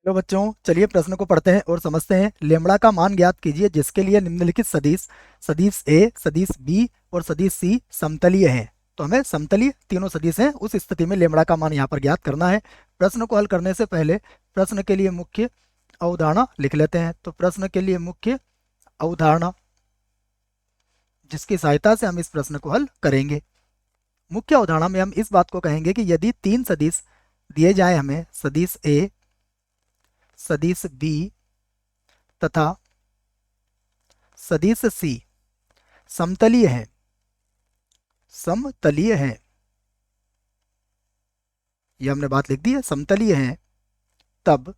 Hello बच्चों, चलिए प्रश्न को पढ़ते हैं और समझते हैं। लेमड़ा का मान ज्ञात कीजिए जिसके लिए निम्नलिखित सदिश सदिश ए, सदिश बी और सदिश सी समतलीय हैं। तो हमें समतलीय तीनों सदिश हैं, उस स्थिति में लेमड़ा का मान यहाँ पर ज्ञात करना है। प्रश्न को हल करने से पहले प्रश्न के लिए मुख्य अवधारणा लिख लेते हैं। तो प्रश्न के लिए मुख्य अवधारणा जिसकी सहायता से हम इस प्रश्न को हल करेंगे। मुख्य अवधारणा में हम इस बात को कहेंगे कि यदि तीन सदिश दिए जाए हमें, सदिश ए, सदिश बी तथा सदिश सी समतलीय है, समतलीय है, ये हमने बात लिख दी है, समतलीय है, तब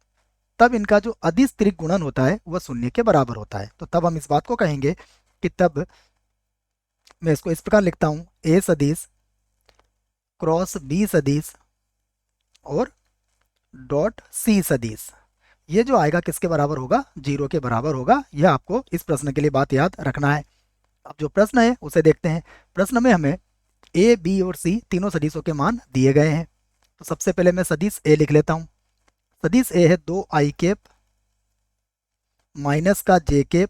तब इनका जो अदिश त्रिक गुणन होता है वह शून्य के बराबर होता है। तो तब हम इस बात को कहेंगे कि तब मैं इसको इस प्रकार लिखता हूं, ए सदिश क्रॉस बी सदिश और डॉट सी सदिश, ये जो आएगा किसके बराबर होगा? जीरो के बराबर होगा। यह आपको इस प्रश्न के लिए बात याद रखना है। अब जो प्रश्न है उसे देखते हैं। प्रश्न में हमें ए, बी और सी तीनों सदिशों के मान दिए गए हैं। तो सबसे पहले मैं सदिश ए लिख लेता हूं। सदिश ए है 2i माइनस का जे कैप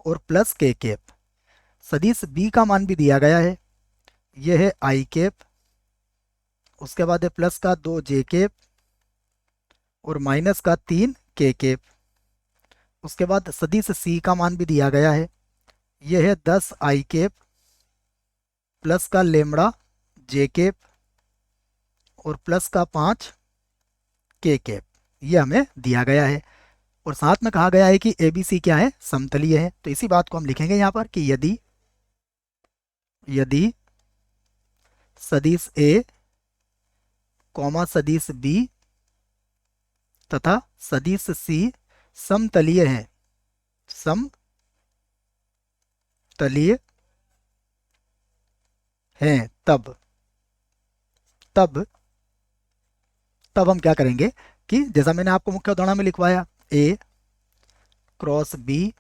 और प्लस के कैप। सदिश बी का मान भी दिया गया है, यह है i, उसके बाद है प्लस का 2j और माइनस का 3k। उसके बाद सदिश सी का मान भी दिया गया है, यह है 10i प्लस का लेमड़ा जे और प्लस का 5k। ये हमें दिया गया है और साथ में कहा गया है कि ए बी सी क्या है? समतलीय है। तो इसी बात को हम लिखेंगे यहाँ पर कि यदि यदि सदिश ए कॉमा सदिश बी तथा सदिश सी समतलीय है, समतलीय हैं, तब तब तब हम क्या करेंगे कि जैसा मैंने आपको मुख्य उदाहरण में लिखवाया, ए क्रॉस बी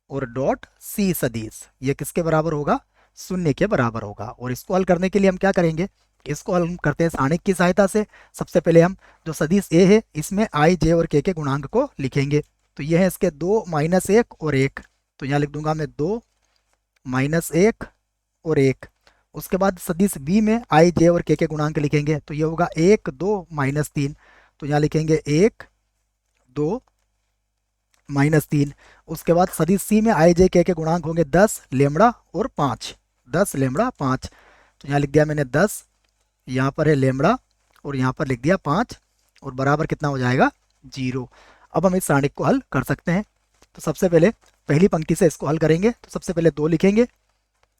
और डॉट सी सदिश, ये किसके बराबर होगा? शून्य के बराबर होगा। और इसको हल करने के लिए हम क्या करेंगे? इसको हल करते हैं सारणिक की सहायता से। सबसे पहले हम जो सदिश ए है इसमें आई, जे और के गुणांक को लिखेंगे। तो ये है इसके 2 माइनस 1 और 1। तो यहाँ लिख दूंगा मैं 2 माइनस 1 और 1। उसके बाद सदिश बी में आई, जे और के गुणांक लिखेंगे। तो ये होगा 1 2 माइनस 3। तो यहाँ लिखेंगे 1 2 माइनस 3। उसके बाद सदिश सी में आई, जे के गुणांक होंगे 10 लेमड़ा और 5, 10 लेमड़ा 5। तो यहाँ लिख दिया मैंने 10, यहाँ पर है लेमड़ा और यहाँ पर लिख दिया 5 और बराबर कितना हो जाएगा? 0। अब हम इस सारणिक को हल कर सकते हैं। तो सबसे पहले पहली पंक्ति से इसको हल करेंगे। तो सबसे पहले 2 लिखेंगे।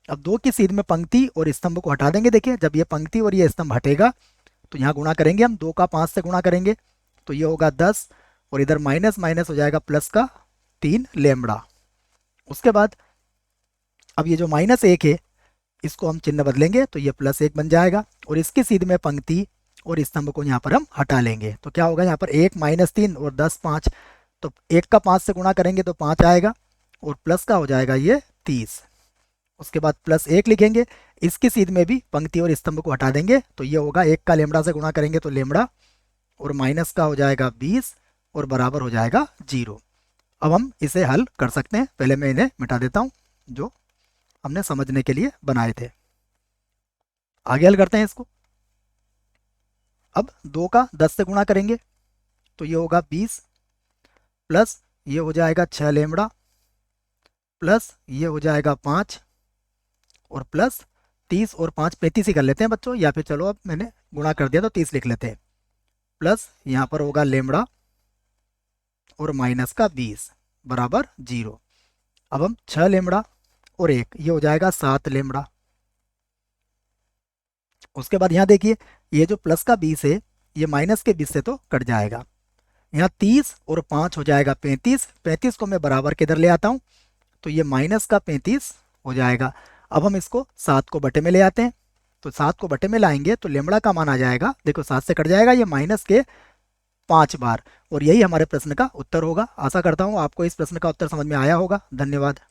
अब 2 की सीध में पंक्ति और स्तंभ को हटा देंगे। देखिए जब ये पंक्ति और ये स्तंभ हटेगा तो यहाँ गुणा करेंगे हम, 2 का 5 से गुणा करेंगे तो ये होगा 10 और इधर माइनस माइनस हो जाएगा प्लस का 3 लेमड़ा। उसके बाद अब ये जो माइनस 1 है इसको हम चिन्ह बदलेंगे तो ये प्लस 1 बन जाएगा और इसकी सीध में पंक्ति और स्तंभ को यहाँ पर हम हटा लेंगे। तो क्या होगा? यहाँ पर 1 माइनस 3 और 10 5। तो 1 का 5 से गुणा करेंगे तो 5 आएगा और प्लस का हो जाएगा ये 30। उसके बाद प्लस 1 लिखेंगे, इसकी सीध में भी पंक्ति और स्तंभ को हटा देंगे तो ये होगा 1 का लेमड़ा से गुणा करेंगे तो लेमड़ा और माइनस का हो जाएगा 20 और बराबर हो जाएगा 0। अब हम इसे हल कर सकते हैं। पहले मैं इन्हें मिटा देता हूँ जो हमने समझने के लिए बनाए थे। आगे हल करते हैं इसको। अब 2 का 10 से गुणा करेंगे तो ये होगा 20 प्लस ये हो जाएगा 6 लेमड़ा प्लस ये हो जाएगा 5 और प्लस 30 और 5 35 ही कर लेते हैं बच्चों, या फिर चलो अब मैंने गुणा कर दिया तो 30 लिख लेते हैं। प्लस यहाँ पर होगा लेमड़ा और माइनस का 20 बराबर 0। अब हम 6 लेमड़ा और 1, ये हो जाएगा 7 लेमड़ा। उसके बाद यहाँ देखिए ये जो प्लस का 20 है ये माइनस के 20 से तो कट जाएगा। यहाँ 30 और 5 हो जाएगा 35, 35 को मैं बराबर किधर ले आता हूँ तो ये माइनस का 35 हो जाएगा। अब हम इसको 7 को बटे में ले आते हैं। तो 7 को बटे में लाएंगे तो लेमड़ा का मान आ जाएगा, देखो 7 से कट जाएगा ये माइनस के 5 बार, और यही हमारे प्रश्न का उत्तर होगा। आशा करता हूँ आपको इस प्रश्न का उत्तर समझ में आया होगा। धन्यवाद।